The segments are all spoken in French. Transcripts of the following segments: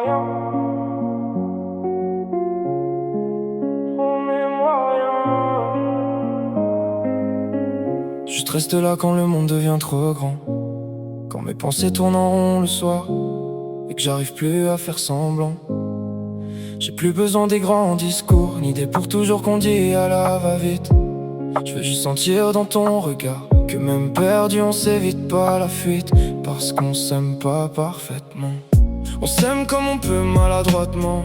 rien. Promets-moi rien. Juste reste là quand le monde devient trop grand, quand mes pensées tournent en rond le soir et que j'arrive plus à faire semblant. J'ai plus besoin des grands discours, ni des pour toujours qu'on dit à la va-vite. Je veux juste sentir dans ton regard que même perdu on s'évite pas la fuite, parce qu'on s'aime pas parfaitement. On s'aime comme on peut maladroitement,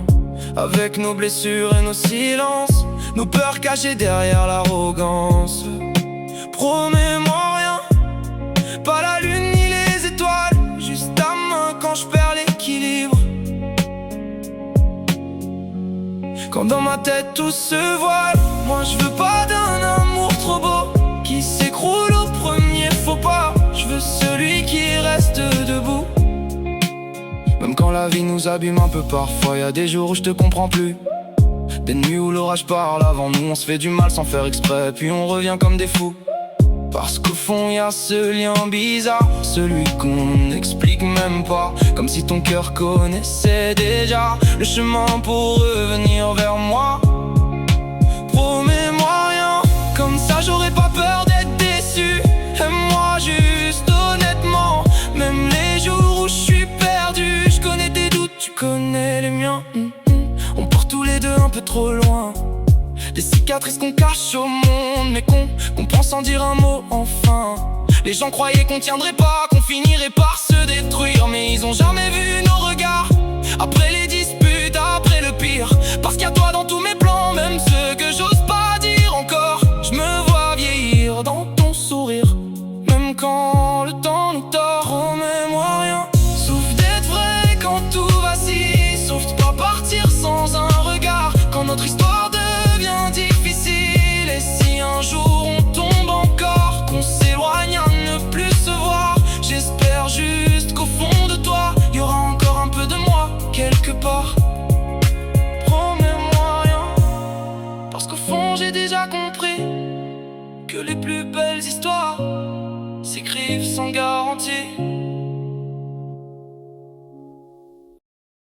avec nos blessures et nos silences, nos peurs cachées derrière l'arrogance. Promets-moi rien, pas la lune ni les étoiles, juste ta main quand je perds l'équilibre. Quand dans ma tête tout se voile, moi je veux pas d'un amour trop beau qui s'écroule au premier faux pas. Je veux celui qui reste debout. Même quand la vie nous abîme un peu parfois, y'a des jours où je te comprends plus, des nuits où l'orage parle avant nous, on se fait du mal sans faire exprès, puis on revient comme des fous. Parce qu'au fond y'a ce lien bizarre, celui qu'on n'explique même pas, comme si ton cœur connaissait déjà le chemin pour revenir vers moi. Promets-moi rien, comme ça j'aurais pas peur d'être déçu. Aime-moi juste honnêtement, même les jours où je suis perdu. Je connais tes doutes, tu connais les miens. On part tous les deux un peu trop loin, des cicatrices qu'on cache au monde, mais qu'on prend sans dire un mot enfin. Les gens croyaient qu'on tiendrait pas, qu'on finirait par se détruire, mais ils ont jamais vu nos regards après les disputes, après le pire. Parce qu'il y a toi dans tous mes plans, même ceux que j'ose pas dire encore. Je me vois vieillir dans ton sourire, même quand le temps nous tord. Promets-moi rien, sauf d'être vrai quand tout vacille, sauf de pas partir sans un regard quand notre histoire devient difficile. Et si un jour on tombe encore, qu'on s'éloigne à ne plus se voir, j'espère juste qu'au fond de toi y aura encore un peu de moi quelque part. Promets-moi rien, parce qu'au fond j'ai déjà compris que les plus belles histoires s'écrivent sans garantie.